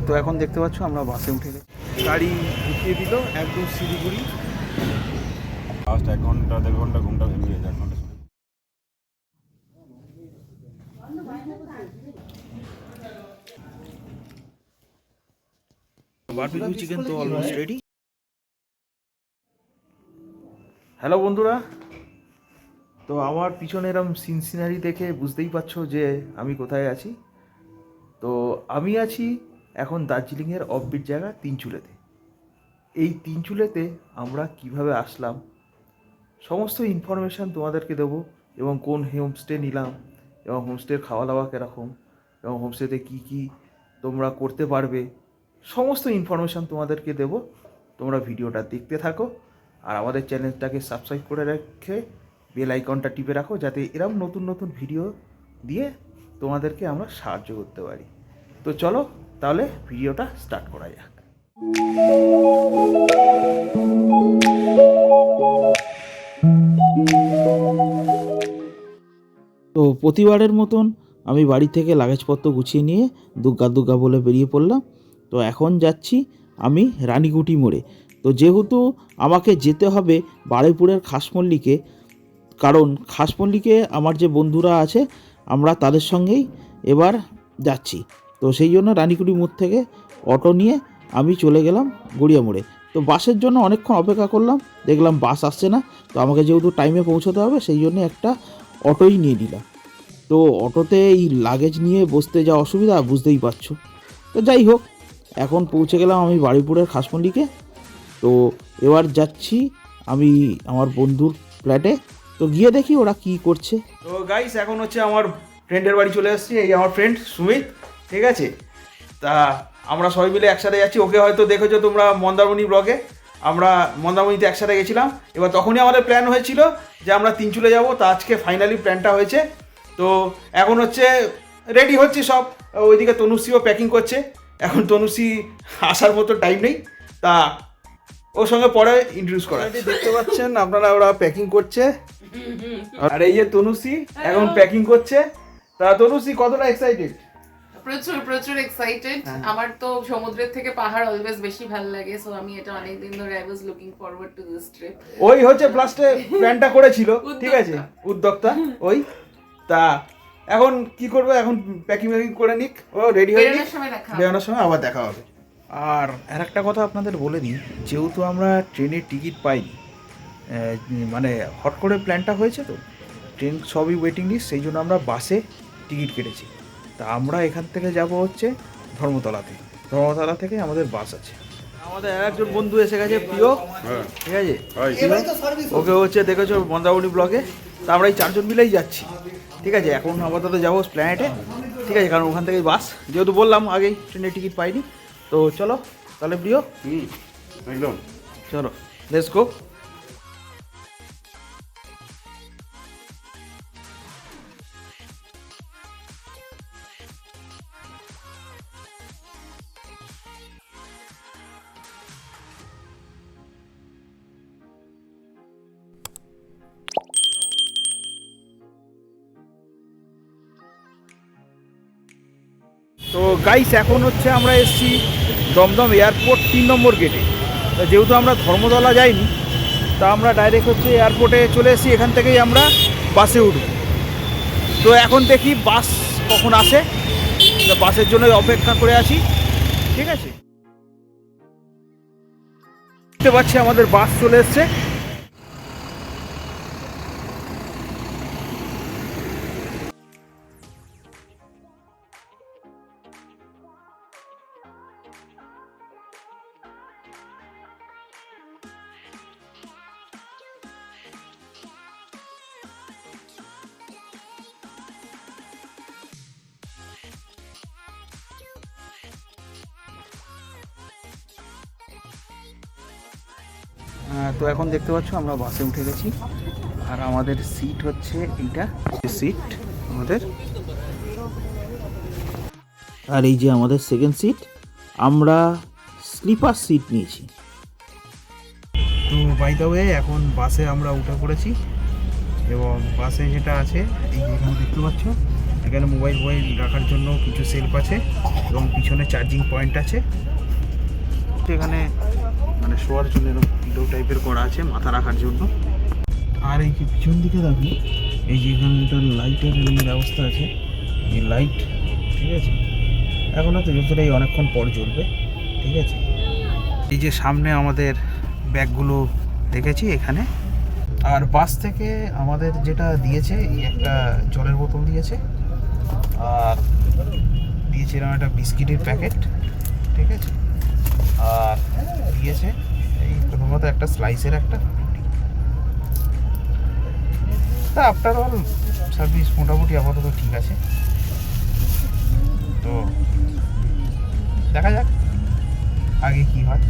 তো এখন দেখতে পাচ্ছ আমরা বাসে উঠে গেছি, গাড়ি ঢুকিয়ে দিল একদম শিলিগুড়ি। লাস্ট 1 ঘন্টা 1.5 ঘন্টা ঘুমটা ভেঙে গেছে, 1 ঘন্টা শুনে। বারবিকিউ চিকেন তো অলমোস্ট রেডি। হ্যালো বন্ধুরা, তো আমার পিছনে এরম সিনসিনারি দেখে বুঝতেই পারছো যে আমি কোথায় আছি। তো আমি আছি এখন দার্জিলিংয়ের অফবিট জায়গা তিনচুলেতে। এই তিনচুলেতে আমরা কিভাবে আসলাম সমস্ত ইনফরমেশান তোমাদেরকে দেবো, এবং কোন হোমস্টে নিলাম, এবং হোমস্টের খাওয়া দাওয়া কীরকম, এবং হোমস্টেতে কী কী তোমরা করতে পারবে, সমস্ত ইনফরমেশান তোমাদেরকে দেবো। তোমরা ভিডিওটা দেখতে থাকো আর আমাদের চ্যানেলটাকে সাবস্ক্রাইব করে রেখে বেল আইকনটা টিপে রাখো, যাতে এরম নতুন নতুন ভিডিও দিয়ে তোমাদেরকে আমরা সাহায্য করতে পারি। তো চলো তাহলে ভিডিওটা স্টার্ট করা যাক। তো প্রতিবারের মতন আমি বাড়ি থেকে লাগেজপত্র গুছিয়ে নিয়ে দুগ্গা দুগ্গা বলে বেরিয়ে পড়লাম। তো এখন যাচ্ছি আমি রানীকুটি মোড়ে। তো যেহেতু আমাকে যেতে হবে বারুইপুরের খাসমল্লিকে, কারণ খাসমল্লিকে আমার যে বন্ধুরা আছে আমরা তাদের সঙ্গেই এবার যাচ্ছি। তো সেই জন্য রানীকুটি মোড় থেকে অটো নিয়ে আমি চলে গেলাম গড়িয়া মোড়ে। তো বাসের জন্য অনেকক্ষণ অপেক্ষা করলাম, দেখলাম বাস আসছে না। তো আমাকে যেহেতু টাইমে পৌঁছতে হবে সেই জন্য একটা অটোই নিয়ে নিলাম। তো অটোতে এই লাগেজ নিয়ে বসতে যা অসুবিধা বুঝতেই পারছো। তো যাই হোক, এখন পৌঁছে গেলাম আমি বারুইপুরের খাসমল্লিকে। তো এবার যাচ্ছি আমি আমার বন্ধুর ফ্ল্যাটে। তো গিয়ে দেখি ওরা কি করছে। তো গাইস, এখন হচ্ছে আমার ফ্রেন্ডের বাড়ি চলে এসেছি। এই আমার ফ্রেন্ড সুমিত, ঠিক আছে। তা আমরা সবাই মিলে একসাথে যাচ্ছি। ওকে হয়তো দেখেছো তোমরা মন্দারমণি ব্লগে, আমরা মন্দারমণিতে একসাথে গেছিলাম। এবার তখনই আমাদের প্ল্যান হয়েছিল যে আমরা তিনচুলে যাব। তা আজকে ফাইনালি প্ল্যানটা হয়েছে। তো এখন হচ্ছে রেডি হচ্ছে সব। ওইদিকে তনুশ্রীও প্যাকিং করছে। এখন তনুশ্রী আসার মতো টাইম নেই, তা ওর সঙ্গে পরে ইন্ট্রোডিউস করা। দেখতে পাচ্ছেন আপনারা, ওরা প্যাকিং করছে। আর এই যে তনুশ্রী এখন প্যাকিং করছে। তা তনুশ্রী কতটা এক্সাইটেড? প্রচুর প্রচুর এক্সাইটেড। আমার তো সমুদ্রের থেকে পাহাড় অলওয়েজ বেশি ভালো লাগে, সো আমি এটা অনেক দিন ধরে I was looking forward to this trip. ওই হচ্ছে প্লাস্টে প্ল্যানটা করেছিল, ঠিক আছে, উদ্যোক্তা ওই। তা এখন কি করবে, এখন প্যাকিং করে নিক, ও রেডি হয়ে নিক, বেরোনোর সময় আবার দেখা হবে। আর একটা কথা আপনাদের বলে দিই, যেহেতু আমরা ট্রেনের টিকিট পাইনি, মানে হট করে প্ল্যানটা হয়েছে, তো ট্রেন সবই ওয়েটিং লিস্ট, সেই জন্য আমরা বাসে টিকিট কেটেছি। তা আমরা এখান থেকে যাব হচ্ছে ধর্মতলাতে। ধর্মতলা থেকে আমাদের বাস আছে। আমাদের আর একজন বন্ধু এসে গেছে, প্রিয়, ঠিক আছে। ওকে হচ্ছে দেখেছো মন্দারমণি ব্লগে। তা আমরা এই 4 জন মিলেই যাচ্ছি, ঠিক আছে। এখন আপাতত যাবো প্ল্যানেটে, ঠিক আছে, কারণ ওখান থেকেই বাস, যেহেতু বললাম আগেই ট্রেনের টিকিট পাইনি। তো চলো তাহলে প্রিয়, একদম চলো লেটস গো। তো গাইস, এখন হচ্ছে আমরা এসেছি দমদম এয়ারপোর্ট 3 নম্বর গেটে। তা যেহেতু আমরা ধর্মতলা যাইনি, তা আমরা ডাইরেক্ট হচ্ছে এয়ারপোর্টে চলে এসেছি। এখান থেকেই আমরা বাসে উঠব। তো এখন দেখি বাস কখন আসে, বাসের জন্য অপেক্ষা করে আছি, ঠিক আছে। দেখতে পাচ্ছি আমাদের বাস চলে এসছে। তো এখন দেখতে পাচ্ছ আমরা বাসে উঠে গেছি। আর আমাদের সিট হচ্ছে এইটা, সিট আমাদের। আর এই যে আমাদের সেকেন্ড সিট, আমরা স্লিপার সিট নিয়েছি। তো বাই দ্য ওয়ে, এখন বাসে আমরা উঠে পড়েছি, এবং বাসে যেটা আছে এই যে এখানে দেখতে পাচ্ছ, এখানে মোবাইল রাখার জন্য কিছু সেলফ আছে এবং পিছনে চার্জিং পয়েন্ট আছে। এখানে মানে শোয়ার জন্য এরকম পিলো টাইপের করা আছে মাথা রাখার জন্য। আর এই যে পিছন দিকে দেখো, এই যে এখানে একটা লাইটের ব্যবস্থা আছে, এই লাইট, ঠিক আছে, এখন হয়তো যতটা এই অনেকক্ষণ পর জ্বলবে, ঠিক আছে। এই যে সামনে আমাদের ব্যাগগুলো রেখেছি এখানে। আর বাস থেকে আমাদের যেটা দিয়েছে, এই একটা জলের বোতল দিয়েছে আর দিয়েছে এরকম একটা বিস্কিটের প্যাকেট, ঠিক আছে, আর দিয়েছে এই প্রথমত একটা স্লাইসের একটা রুটি। তা আফটার অল সার্ভিস মোটামুটি আপাতত ঠিক আছে। তো দেখা যাক আগে কি হয়।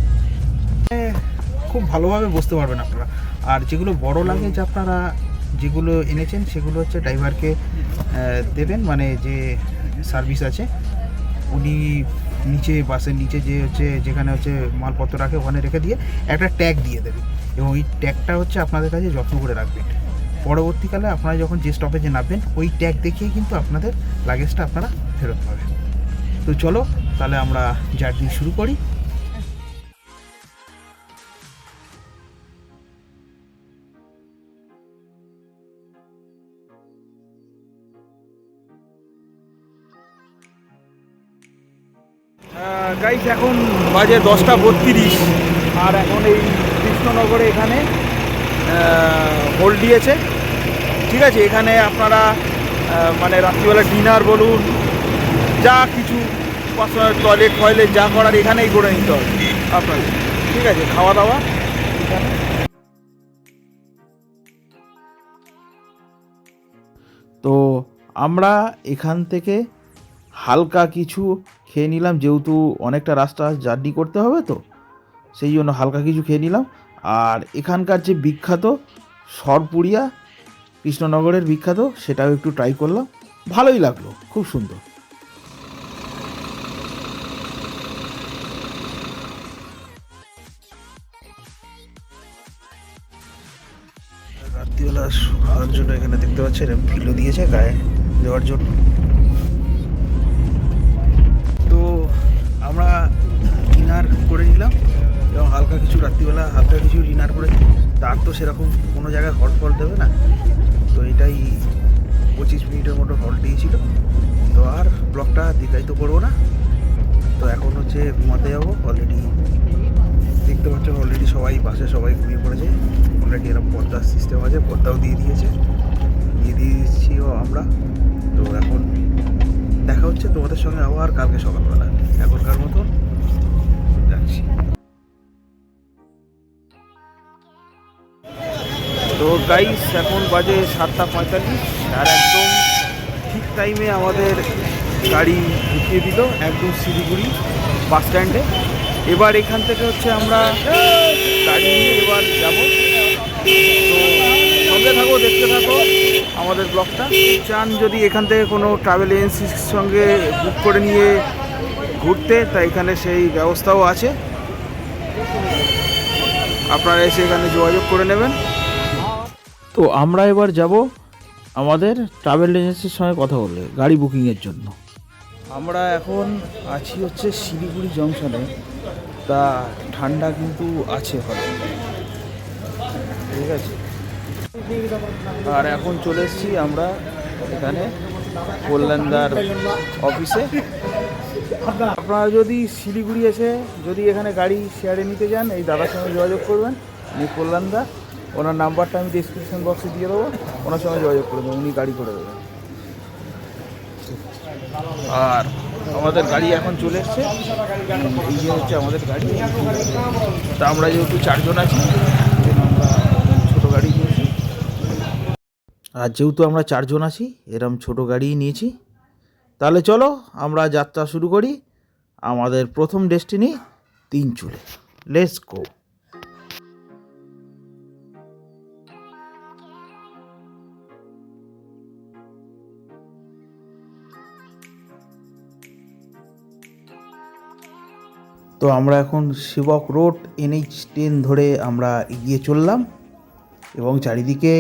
খুব ভালোভাবে বুঝতে পারবেন আপনারা। আর যেগুলো বড় লাগেজ আপনারা যেগুলো এনেছেন সেগুলো হচ্ছে ড্রাইভারকে দেবেন, মানে যে সার্ভিস আছে উনি নিচে বাসের নিচে যে হচ্ছে যেখানে হচ্ছে মালপত্র রাখে ওখানে রেখে দিয়ে একটা ট্যাগ দিয়ে দেবে, এবং ওই ট্যাগটা হচ্ছে আপনাদের কাছে যত্ন করে রাখবেন। পরবর্তীকালে আপনারা যখন যে স্টপেজে নামবেন ওই ট্যাগ দেখিয়ে কিন্তু আপনাদের লাগেজটা আপনারা ফেরত পাবেন। তো চলো তাহলে আমরা জার্নি শুরু করি। গাইস এখন বাজে 10:32 আর এখন এই কৃষ্ণনগরে এখানে হোল্ড দিয়েছে, ঠিক আছে। এখানে আপনারা মানে রাত্রিবেলা ডিনার বলুন, যা কিছু পার্সোনাল টয়লেট যা করার এখানেই করে নিতে হবে আপনাদের, ঠিক আছে, খাওয়া দাওয়া এখানে। তো আমরা এখান থেকে হালকা কিছু খেয়ে নিলাম, যেহেতু অনেকটা রাস্তা জার্নি করতে হবে, তো সেই জন্য হালকা কিছু খেয়ে নিলাম। আর এখানকার যে বিখ্যাত সরপুরিয়া, কৃষ্ণনগরের বিখ্যাত, সেটাও একটু ট্রাই করলাম, ভালোই লাগলো, খুব সুন্দর। রাত্রিবেলা খাওয়ার জন্য এখানে দেখতে পাচ্ছেন ফিলো দিয়েছে গায়ে দেওয়ার জন্য। তো আমরা ডিনার করে নিলাম এবং হালকা কিছু রাত্রিবেলা হালকা কিছু ডিনার করে, তার তো সেরকম কোনো জায়গায় হট ফল দেবে না, তো এটাই 25 মিনিটের মতো হল্ট দিয়েছিল। তো আর ব্লগটা দীর্ঘায়িত করবো না, তো এখন হচ্ছে ঘুমাতে যাবো। অলরেডি দেখতে পাচ্ছেন অলরেডি সবাই বাসে সবাই ঘুমিয়ে পড়েছে। অলরেডি এরকম পর্দার সিস্টেম আছে, পর্দাও দিয়ে দিয়েছিও আমরা। তো এখন দেখা হচ্ছে তোমাদের সঙ্গে আবার কালকে সকালবেলা। এখনকার মতো যাচ্ছি। তো গাইস এখন বাজে 7:45 আর একদম ঠিক টাইমে আমাদের গাড়ি ঢুকিয়ে দিল একদম শিলিগুড়ি বাস স্ট্যান্ডে। এবার এখান থেকে হচ্ছে আমরা গাড়ি নিয়ে এবার যাব। তো সঙ্গে থাকো, দেখতে থাকো আমাদের ব্লগটা। চান যদি এখান থেকে কোনো ট্রাভেল এজেন্সির সঙ্গে বুক করে নিয়ে ঘুরতে, তা এখানে সেই ব্যবস্থাও আছে, আপনারা এসে এখানে যোগাযোগ করে নেবেন। তো আমরা এবার যাব আমাদের ট্রাভেল এজেন্সির সঙ্গে কথা বলে গাড়ি বুকিংয়ের জন্য। আমরা এখন আছি হচ্ছে শিলিগুড়ি জংশনে। তা ঠান্ডা কিন্তু আছে হয়তো, ঠিক আছে। আর এখন চলে এসেছি আমরা এখানে কল্যাণদার অফিসে। আপনারা যদি শিলিগুড়ি এসে যদি এখানে গাড়ি শেয়ারে নিতে চান, এই দাদার সঙ্গে যোগাযোগ করবেন, উনি কল্যাণদা। ওনার নাম্বারটা আমি ডিসক্রিপশন বক্সে দিয়ে দেবো, ওনার সঙ্গে যোগাযোগ করবেন, উনি গাড়ি করে দেবেন। আর আমাদের গাড়ি এখন চলে এসছে, এই যে হচ্ছে আমাদের গাড়ি। তা আমরা যেহেতু 4 জন আছি, আমরা ছোটো গাড়ি নিয়েছি। আর যেহেতু আমরা 4 জন আছি, এরম ছোটো গাড়ি নিয়েছি। তাহলে চলো আমরা যাত্রা শুরু করি আমাদের প্রথম ডেস্টিনি তিনচুলে। Let's go. তো আমরা এখন শিবক রোড NH10 ধরে আমরা এগিয়ে চললাম এবং চারিদিকে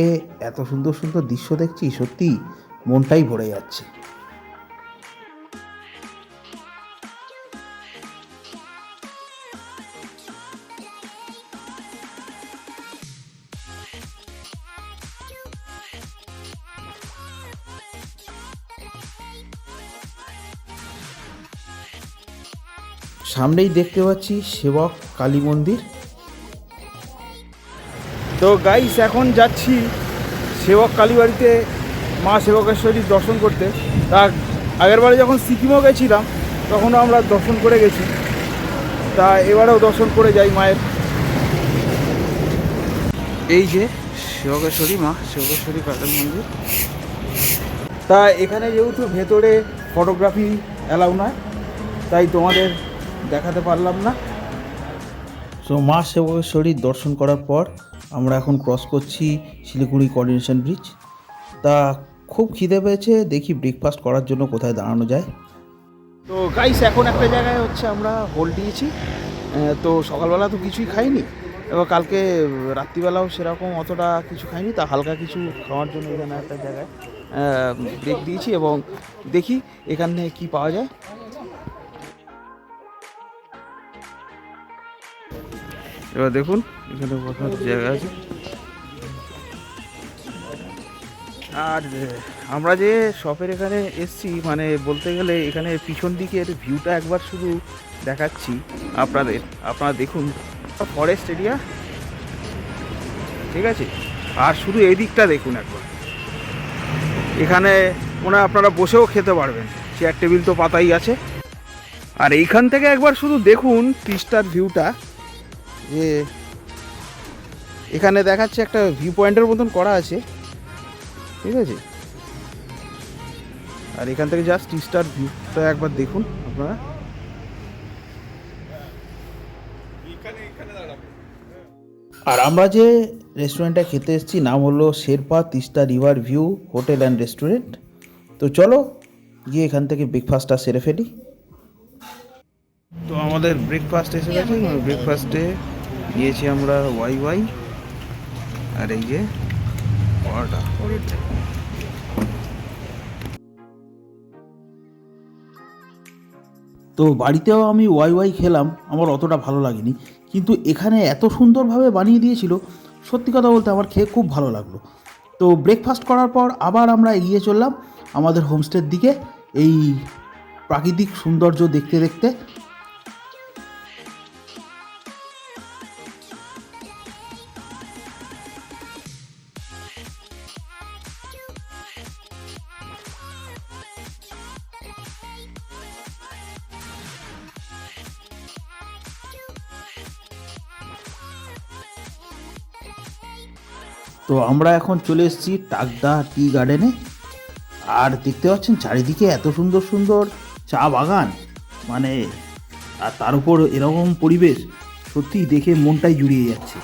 এত সুন্দর সুন্দর দৃশ্য দেখছি, সত্যি মনটাই ভরে যাচ্ছে। সামনেই দেখতে পাচ্ছি সেবক কালী মন্দির। তো গাইস এখন যাচ্ছি সেবক কালীবাড়িতে মা সেবকেশ্বরীর দর্শন করতে। তা আগেরবারে যখন সিকিমও গেছিলাম তখনও আমরা দর্শন করে গেছি, তা এবারেও দর্শন করে যাই মায়ের। এই যে সেবকেশ্বরী মা সেবকেশ্বরী কালী মন্দির। তা এখানে যেহেতু ভেতরে ফটোগ্রাফি অ্যালাউ নয়, তাই তোমাদের দেখাতে পারলাম না। সো মা সেবকেশ্বরীর দর্শন করার পর আমরা এখন ক্রস করছি শিলিগুড়ি কোঅর্ডিনেশন ব্রিজ। তা খুব খিদে পেয়েছে, দেখি ব্রেকফাস্ট করার জন্য কোথায় দাঁড়ানো যায়। তো গাইস এখন একটা জায়গায় হচ্ছে আমরা হোল্ড দিয়েছি। তো সকালবেলা তো কিছুই খাইনি, এবার কালকে রাত্রিবেলাও সেরকম অতটা কিছু খাইনি, তা হালকা কিছু খাওয়ার জন্য এখানে একটা জায়গায় ব্রেক দিয়েছি এবং দেখি এখানে কি পাওয়া যায়। এবার দেখুন এখানে বসার জায়গা আছে। আর আমরা যে শপের এখানে এসছি, মানে বলতে গেলে এখানে পিছন দিকের ভিউটা একবার শুধু দেখাচ্ছি আপনারা দেখুন। ফরেস্ট এরিয়া, ঠিক আছে, আর শুধু এই দিকটা দেখুন একবার। এখানে মনে হয় আপনারা বসেও খেতে পারবেন, চেয়ার টেবিল তো পাতাই আছে। আর এইখান থেকে একবার শুধু দেখুন তিস্তার ভিউটা, যে এখানে দেখাচ্ছে একটা ভিউ পয়েন্টের মতন করা আছে, ঠিক আছে। আর এখান থেকে জাস্ট তিস্তার ভিউটা একবার দেখুন আপনারা। আর আমরা যে রেস্টুরেন্টটা খেতে এসেছি নাম হলো Sherpa Teesta river view hotel and restaurant. তো চলো গিয়ে এখান থেকে ব্রেকফাস্টটা সেরে ফেলি। তো আমাদের ব্রেকফাস্ট এসে গেছে। ব্রেকফাস্টে নিয়েছি আমরা ওয়াই আর এই যে পরোটা। তো বাড়িতেও আমি ওয়াই খেলাম, আমার অতটা ভালো লাগেনি, কিন্তু এখানে এত সুন্দরভাবে বানিয়ে দিয়েছিল, সত্যি কথা বলতে আমার খেয়ে খুব ভালো লাগলো। তো ব্রেকফাস্ট করার পর আবার আমরা এগিয়ে চললাম আমাদের হোমস্টের দিকে, এই প্রাকৃতিক সৌন্দর্য দেখতে দেখতে। তো আমরা এখন চলে এসেছি টাকদা টি গার্ডেনে। আর দেখতে পাচ্ছেন চারিদিকে এত সুন্দর সুন্দর চা বাগান, মানে আর তার উপর এরকম পরিবেশ, সত্যি দেখে মনটাই জুড়িয়ে যাচ্ছে।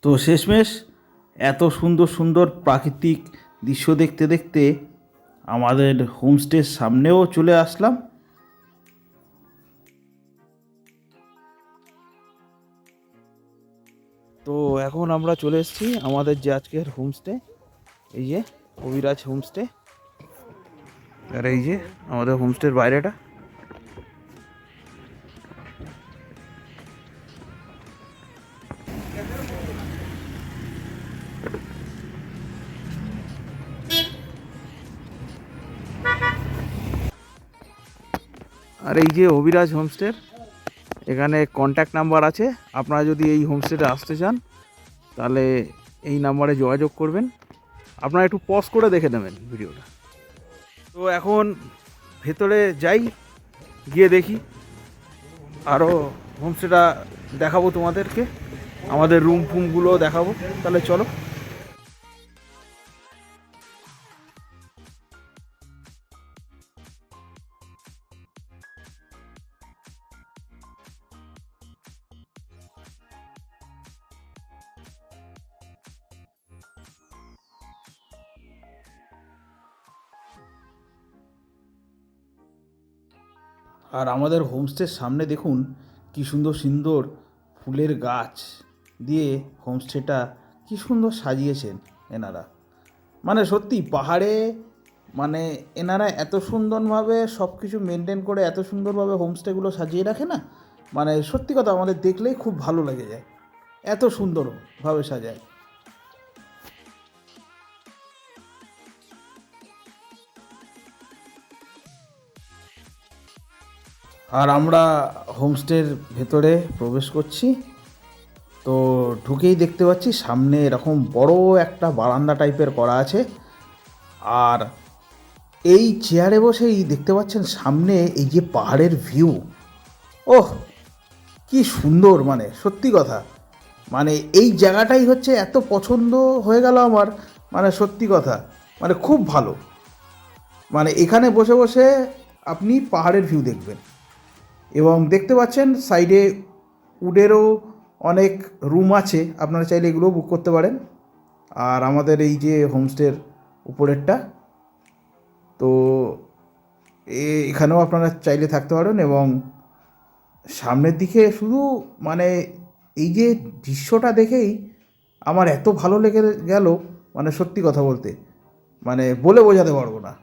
তো শেষমেশ এত সুন্দর সুন্দর প্রাকৃতিক দৃশ্য দেখতে দেখতে আমাদের হোমস্টের সামনেও চলে আসলাম। তো এখন আমরা চলে এসেছি আমাদের যে আজকের হোমস্টে, এই যে অভিরাজ হোমস্টে। আর এই যে আমাদের হোমস্টের বাইরেটা। আর এই যে অভিরাজ হোমস্টের এখানে কন্ট্যাক্ট নাম্বার আছে, আপনারা যদি এই হোমস্টেতে আসতে চান তাহলে এই নাম্বারে যোগাযোগ করবেন। আপনারা একটু পজ করে দেখে নেবেন ভিডিওটা। তো এখন ভেতরে যাই, গিয়ে দেখি আরও হোমস্টেটা দেখাবো তোমাদেরকে, আমাদের রুম ফুমগুলো দেখাবো। তাহলে চলো। আর আমাদের হোমস্টের সামনে দেখুন কি সুন্দর সুন্দর ফুলের গাছ দিয়ে হোমস্টেটা কি সুন্দর সাজিয়েছেন এনারা। মানে সত্যি পাহাড়ে মানে এনারা এত সুন্দরভাবে সব কিছু মেনটেন করে এত সুন্দরভাবে হোমস্টেগুলো সাজিয়ে রাখে না, মানে সত্যি কথা আমাদের দেখলেই খুব ভালো লেগে যায়, এত সুন্দরভাবে সাজায়। আর আমরা হোমস্টের ভেতরে প্রবেশ করছি, তো ঢুকেই দেখতে পাচ্ছি সামনে এরকম বড় একটা বারান্দা টাইপের করা আছে। আর এই চেয়ারে বসেই দেখতে পাচ্ছেন সামনে এই যে পাহাড়ের ভিউ, ওহ কি সুন্দর, মানে সত্যি কথা, মানে এই জায়গাটাই হচ্ছে এত পছন্দ হয়ে গেল আমার, মানে সত্যি কথা, মানে খুব ভালো। মানে এখানে বসে বসে আপনি পাহাড়ের ভিউ দেখবেন। এবং দেখতে পাচ্ছেন সাইডে উডেরও অনেক রুম আছে, আপনারা চাইলে এগুলো বুক করতে পারেন। আর আমাদের এই যে হোমস্টের উপরেরটা, তো এখানেও আপনারা চাইলে থাকতে পারেন। এবং সামনের দিকে শুধু মানে এই যে দৃশ্যটা দেখেই আমার এত ভালো লেগে গেল, মানে সত্যি কথা বলতে মানে বলে বোঝাতে পারবো না।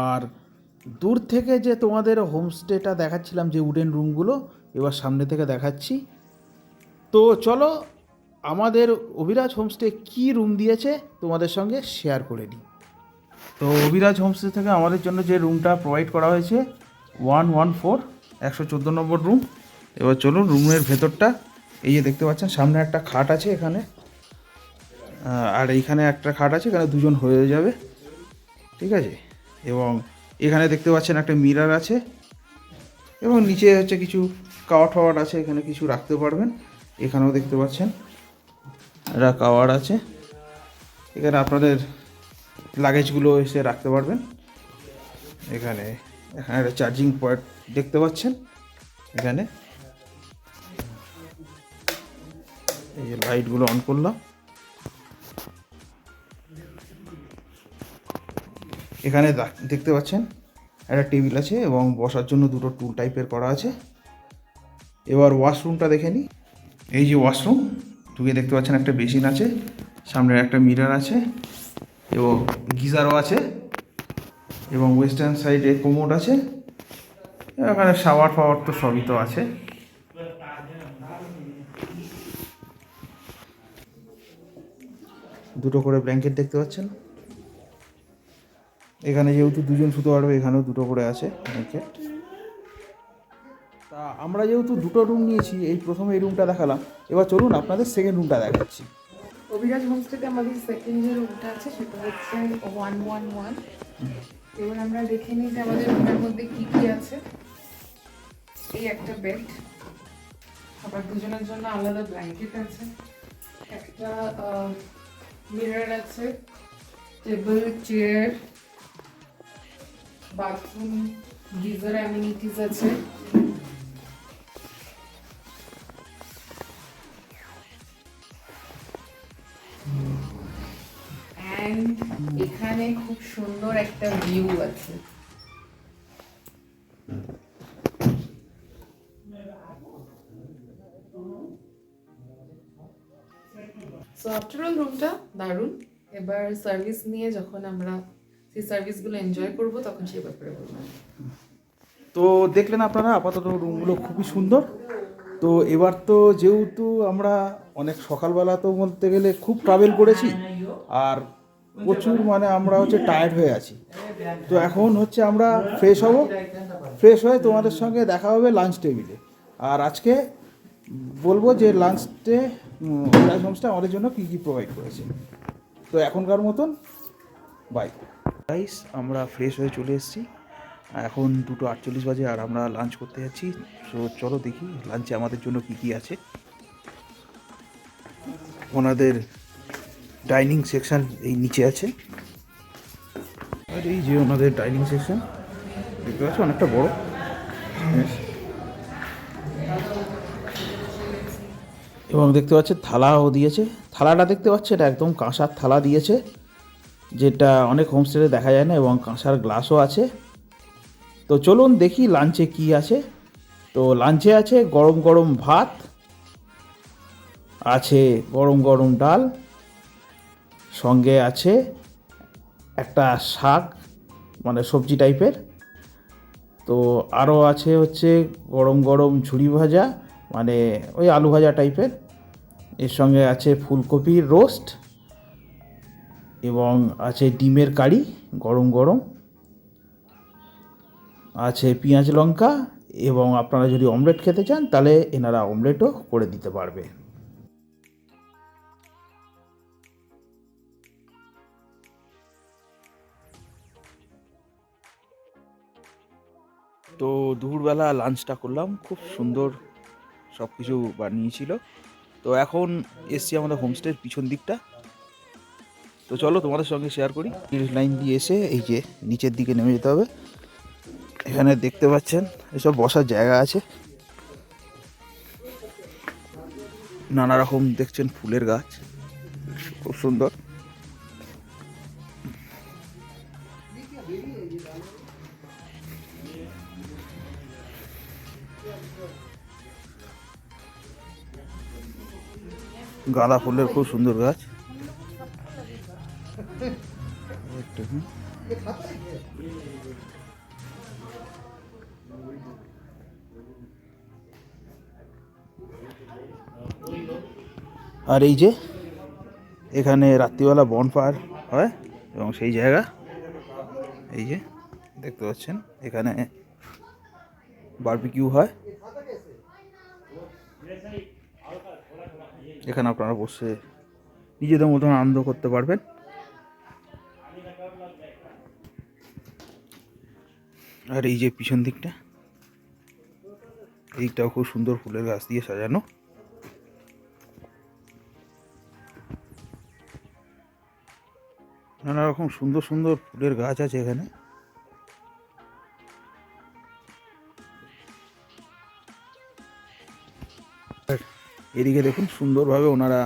আর দূর থেকে যে তোমাদের হোমস্টেটা দেখাচ্ছিলাম, যে উডেন রুমগুলো, এবার সামনে থেকে দেখাচ্ছি। তো চলো আমাদের অভিরাজ হোমস্টে কী রুম দিয়েছে তোমাদের সঙ্গে শেয়ার করে নিই। তো অভিরাজ হোমস্টে থেকে আমাদের জন্য যে রুমটা প্রোভাইড করা হয়েছে 114 114 নম্বর রুম। এবার চলুন রুমের ভেতরটা, এই যে দেখতে পাচ্ছেন সামনে একটা খাট আছে এখানে, আর এইখানে একটা খাট আছে, এখানে দুজন হয়ে যাবে, ঠিক আছে। এবং এখানে দেখতে পাচ্ছেন একটা মিরর আছে, এবং নিচে হচ্ছে কিছু কাওয়ার টাওয়ার আছে, এখানে কিছু রাখতে পারবেন। এখানেও দেখতে পাচ্ছেন একটা কাওয়ার আছে, এখানে আপনাদের লাগেজগুলো এসে রাখতে পারবেন। এখানে এখানে একটা চার্জিং পয়েন্ট দেখতে পাচ্ছেন, এখানে এই যে লাইটগুলো অন করলাম। এখানে দেখতে পাচ্ছেন একটা টেবিল আছে এবং বসার জন্য দুটো টুল টাইপের করা আছে। এবার ওয়াশরুমটা দেখে নিই। এই যে ওয়াশরুম, ঢুকে দেখতে পাচ্ছেন একটা বেসিন আছে, সামনে একটা মিরর আছে এবং গিজারও আছে, এবং ওয়েস্টার্ন সাইডে কোমোড আছে। এখানে শাওয়ার ফাওয়ার তো সবই তো আছে। দুটো করে ব্ল্যাঙ্কেট দেখতে পাচ্ছেন। এখানে যেহেতু দুজন শুতে পারবে, এখানেও দুটো করে আছে ব্ল্যাঙ্কেট। তা আমরা যেহেতু দুটো রুম নিয়েছি, এই প্রথমে এই রুমটা দেখালাম, এবার চলুন আপনাদের সেকেন্ড রুমটা দেখাচ্ছি। অভিরাজ হোমস্টেতে আমাদের সেকেন্ড যে রুমটা আছে সেটা হচ্ছে 111। এবার আমরা দেখে নিই যে আমাদের রুমের মধ্যে কি কি আছে। এই একটা বেড, আবার দুজনের জন্য আলাদা ব্ল্যাঙ্কেট আছে, একটা মিরর আছে, table, chair, bathroom, geyser amenities আছে। অ্যান্ড এখানে খুব সুন্দর একটা ভিউ আছে। সো আফটার অল রুমটা দারুণ। এবার সার্ভিস নিয়ে যখন আমরা সেই সার্ভিসগুলো এনজয় করব তখন সেই ব্যাপারে বলবো। তো দেখলেন আপনারা আপাতত রুমগুলো খুবই সুন্দর। তো এবার তো যেহেতু আমরা অনেক সকালবেলা তো বলতে গেলে খুব ট্রাভেল করেছি আর প্রচুর মানে আমরা হচ্ছে টায়ার্ড হয়ে আছি। তো এখন হচ্ছে আমরা ফ্রেশ হব, ফ্রেশ হয়ে তোমাদের সঙ্গে দেখা হবে লাঞ্চ টেবিলে। আর আজকে বলবো যে লাঞ্চে রাইস হোমস্টে আমাদের জন্য কী কী প্রোভাইড করেছে। তো এখনকার মতন বাই গাইস, আমরা ফ্রেশ হয়ে চলে এসেছি। এখন 2:48 বাজে আর আমরা লাঞ্চ করতে যাচ্ছি। তো চলো দেখি লাঞ্চে আমাদের জন্য কী কী আছে। ওনাদের ডাইনিং সেকশন এই নিচে আছে, আর এই যে ওনাদের ডাইনিং সেকশন দেখতে পাচ্ছি অনেকটা বড়। এবং দেখতে পাচ্ছেন থালাও দিয়েছে। থালাটা দেখতে পাচ্ছে এটা একদম কাঁসার থালা দিয়েছে, যেটা অনেক হোমস্টেতে দেখা যায় না, এবং কাঁসার গ্লাসও আছে। তো চলুন দেখি লাঞ্চে কি আছে। তো লাঞ্চে আছে গরম গরম ভাত, আছে গরম গরম ডাল, সঙ্গে আছে একটা শাক মানে সবজি টাইপের। তো আরও আছে হচ্ছে গরম গরম ঝুরি ভাজা মানে ওই আলু ভাজা টাইপের। এর সঙ্গে আছে ফুলকপির রোস্ট এবং আছে ডিমের কারি গরম গরম, আছে পেঁয়াজ লঙ্কা, এবং আপনারা যদি অমলেট খেতে চান তাহলে এনারা অমলেটও করে দিতে পারবে। তো দুপুরবেলা লাঞ্চটা করলাম, খুব সুন্দর সব কিছু বানিয়েছিল। তো এখন এসছি আমাদের হোমস্টের পিছন দিকটা। তো চলো তোমাদের সঙ্গে শেয়ার করি। লাইন দিয়ে এসে এই যে নিচের দিকে নেমে যেতে হবে। এখানে দেখতে পাচ্ছেন এসব বসার জায়গা আছে, নানা রকম দেখছেন ফুলের গাছ, খুব সুন্দর। গাঁদা ফুলের খুব সুন্দর গাছ। আর এই যে এখানে রাত্রিবেলা বনফায়ার হয় এবং সেই জায়গা এই যে দেখতে পাচ্ছেন এখানে বারবিকিউ হয়। এখানে আপনারা বসে নিজেদের মতন আনন্দ করতে পারবেন। আর এই যে পিছন দিকটা, এইটাও খুব সুন্দর ফুলের গাছ দিয়ে সাজানো। নানা রকম সুন্দর সুন্দর ফুলের গাছ আছে এখানে। এদিকে দেখুন সুন্দরভাবে ওনারা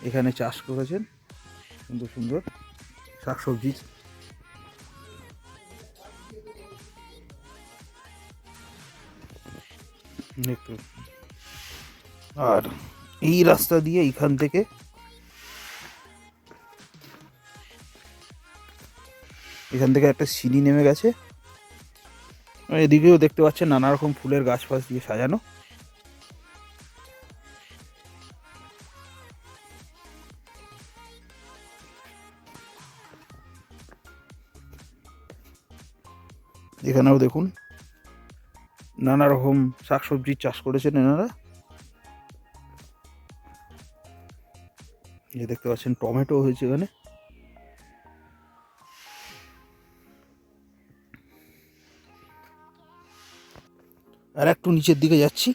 এখানে চাষ করেছেন, সুন্দর সুন্দর শাকসবজি। আর এই রাস্তা দিয়ে এখান থেকে একটা সিঁড়ি নেমে গেছে। এদিকেও দেখতে পাচ্ছেন নানা রকম ফুলের গাছ ফাছ দিয়ে সাজানো। এখানেও দেখুন নানা রকম শাকসবজির চাষ করেছেন এনারা। এই দেখতে পাচ্ছেন টমেটো হয়েছে এখানে। আর একটু নিচের দিকে যাচ্ছি,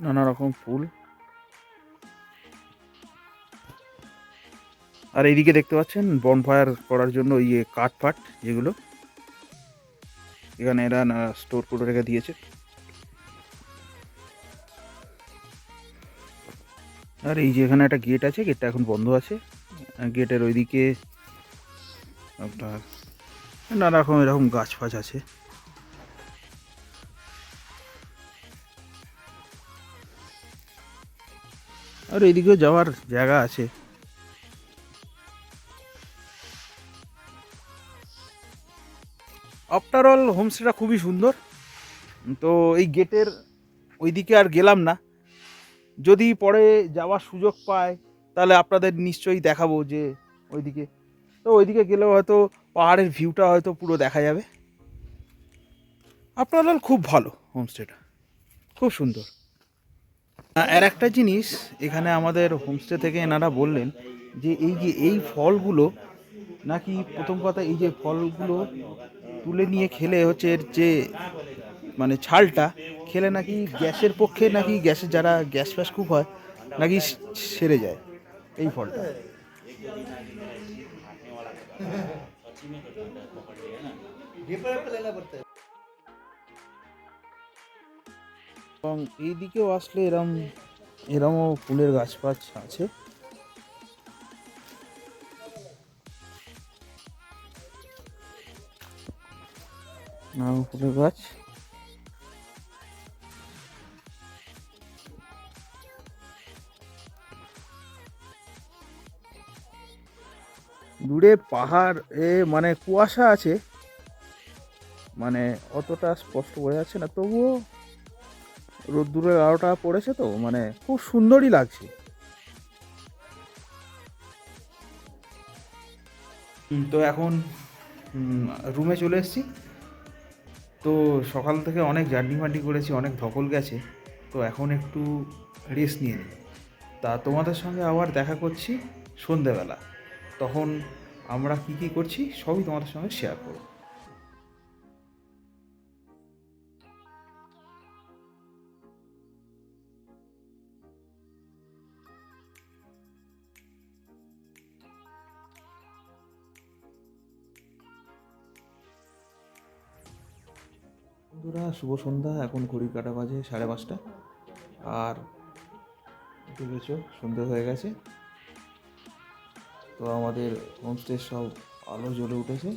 নানা রকম ফুল। আর এইদিকে দেখতে পাচ্ছেন বনফায়ার করার জন্য ইয়ে কাঠ ফাট যেগুলো এখানে এরা স্টোর করে রেখে দিয়েছে। আর এই যে এখানে একটা গেট আছে, গেটটা এখন বন্ধ আছে। গেটের ওইদিকে আপনার নানা রকম এরকম গাছ ফাছ আছে। আর এইদিকেও যাওয়ার জায়গা আছে। আফটার অল হোমস্টেটা খুবই সুন্দর। তো এই গেটের ওইদিকে আর গেলাম না, যদি পরে যাওয়ার সুযোগ পায় তাহলে আপনাদের নিশ্চয়ই দেখাবো যে ওইদিকে। তো ওইদিকে গেলেও হয়তো পাহাড়ের ভিউটা হয়তো পুরো দেখা যাবে। আফটার অল খুব ভালো হোমস্টেটা, খুব সুন্দর। আর একটা জিনিস এখানে আমাদের হোমস্টে থেকে এনারা বললেন যে এই ফলগুলো নাকি, প্রথম কথা এই যে ফলগুলো তুলে নিয়ে খেলে হচ্ছে এর যে মানে ছালটা খেলে নাকি গ্যাসের পক্ষে, নাকি গ্যাসের যারা গ্যাস ফ্যাস খুব হয় নাকি সেরে যায় এই ফলটা। এবং এই দিকেও আসলে এরমও ফুলের গাছ ফাছ আছে। ফুলের গাছ, দূরে পাহাড় মানে কুয়াশা আছে, মানে অতটা স্পষ্ট বোঝা যাচ্ছে না, তবুও রোদ্দুরের আলোটা পড়েছে তো মানে খুব সুন্দরই লাগছে। তো এখন রুমে চলে এসেছি। তো সকাল থেকে অনেক জার্নি ফার্নি করেছি, অনেক ধকল গেছে। তো এখন একটু রেস্ট নিয়ে নিই। তা তোমাদের সঙ্গে আবার দেখা করছি সন্ধেবেলা, তখন আমরা কি করছি সবই তোমাদের সঙ্গে শেয়ার করব। বন্ধুরা শুভ সন্ধ্যা, এখন ঘড়ির কাঁটা বাজে 5:30, আর দেখেছো সন্ধ্যে হয়ে গেছে। তো আমাদের হোমস্টের সব আলো জ্বলে উঠেছে।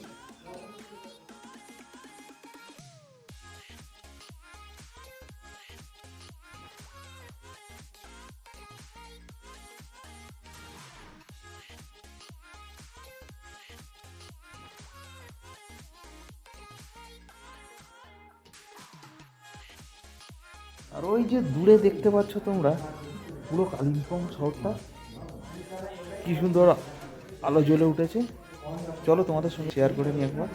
আর ওই যে দূরে দেখতে পাচ্ছ তোমরা পুরো কালিম্পং শহরটা কি সুন্দর আলো জ্বলে উঠেছে। চলো তোমাদের সঙ্গে শেয়ার করে নিই একবার।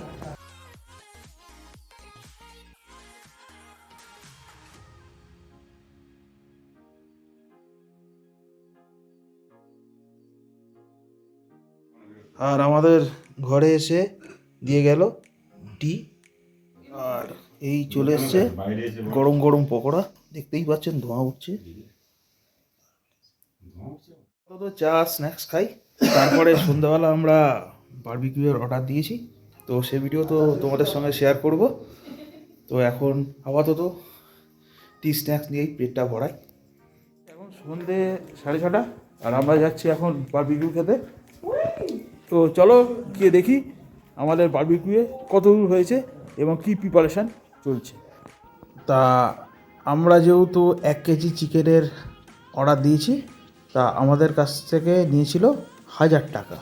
আর আমাদের ঘরে এসে দিয়ে গেল টি, আর এই চলে এসছে গরম গরম পকোড়া, দেখতেই পাচ্ছেন ধোঁয়া উঠছে। তো চা স্ন্যাক্স খাই, তারপরে সন্ধ্যাবেলা আমরা বারবিকিউয়ের অর্ডার দিয়েছি, তো সে ভিডিও তো তোমাদের সঙ্গে শেয়ার করব। তো এখন আপাতত টি স্ন্যাক্স নিয়েই পেটটা ভরাই। এখন সন্ধ্যে 6:30, আর আমরা যাচ্ছি এখন বারবিকিউ খেতে। তো চলো গিয়ে দেখি আমাদের বারবিকিউয়ে কত দূর হয়েছে এবং কি প্রিপারেশান চলছে। তা আমরা যেহেতু 1 কেজি চিকেনের অর্ডার দিয়েছি, তা আমাদের কাছ থেকে নিয়েছিল 1000 টাকা।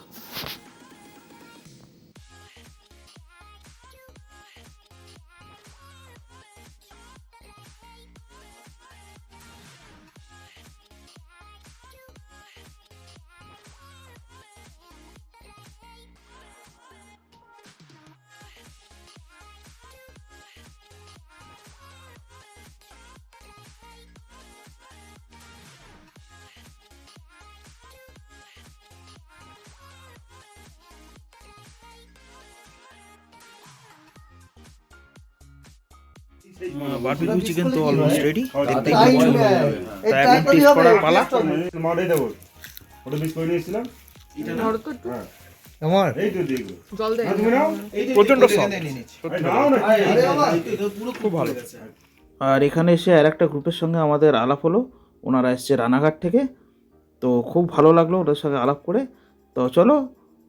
বারবিকিউ চিকেন তো অলমোস্ট রেডি, দেখতেই পাচ্ছ। তা এখন টেস্ট করার পালা। মাড়াই দেবো, ওটা মিস করে নিয়েছিলাম। আমার এই তো দেখো জল দেয় তুমি নাও, প্রচন্ড খুব ভালো। আর এখানে এসে আর একটা গ্রুপের সঙ্গে আমাদের আলাপ হলো, ওনারা এসছে রানাঘাট থেকে। তো তো খুব ভালো লাগলো ওদের সঙ্গে আলাপ করে। তো চলো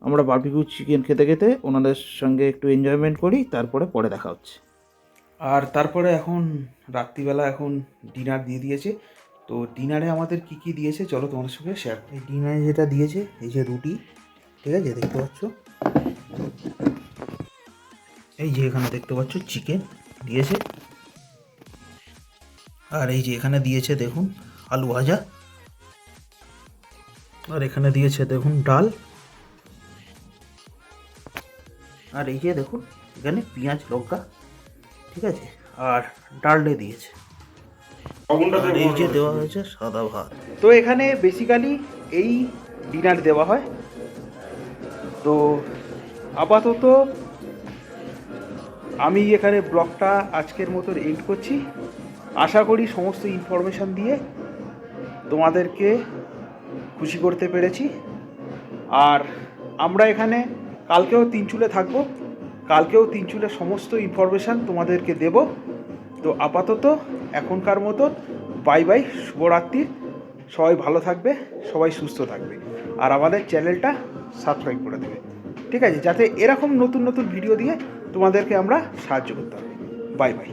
আমরা বারবিকিউ চিকেন খেতে খেতে ওনাদের সঙ্গে একটু এনজয়মেন্ট করি, তারপরে পরে দেখা হচ্ছে। আর তারপরে এখন রাত্রিবেলা এখন ডিনার দিয়ে দিয়েছে। তো ডিনারে আমাদের কি কি দিয়েছে চলো তোমাদের সঙ্গে শেয়ার করি। ডিনারে যেটা দিয়েছে এই যে রুটি, ঠিক আছে, দেখতে পাচ্ছ, এই যে এখানে দেখতে পাচ্ছ চিকেন দিয়েছে, আর এই যে এখানে দিয়েছে দেখুন আলু ভাজা, আর এখানে দিয়েছে দেখুন ডাল, আর এই যে দেখুন এখানে পেঁয়াজ লঙ্কা, ঠিক আছে, আর ডালডে দিয়েছে, আর এই যে দেওয়া হয়েছে সাদা ভাত। তো এখানে বেসিক্যালি এই ডিনার দেওয়া হয়। তো আপাতত আমি এখানে ব্লগটা আজকের মতো এন্ড করছি। আশা করি সমস্ত ইনফরমেশান দিয়ে তোমাদেরকে খুশি করতে পেরেছি। আর আমরা এখানে কালকেও তিনচুলে থাকবো, কালকেও তিনচুলে সমস্ত ইনফরমেশান তোমাদেরকে দেব। তো আপাতত এখনকার মতো বাই বাই, শুভরাত্রি, সবাই ভালো থাকবে, সবাই সুস্থ থাকবে, আর আমাদের চ্যানেলটা সাবস্ক্রাইব করে দেবে, ঠিক আছে, যাতে এরকম নতুন নতুন ভিডিও দিয়ে তোমাদেরকে আমরা সাহায্য করতে পারি। Bye bye.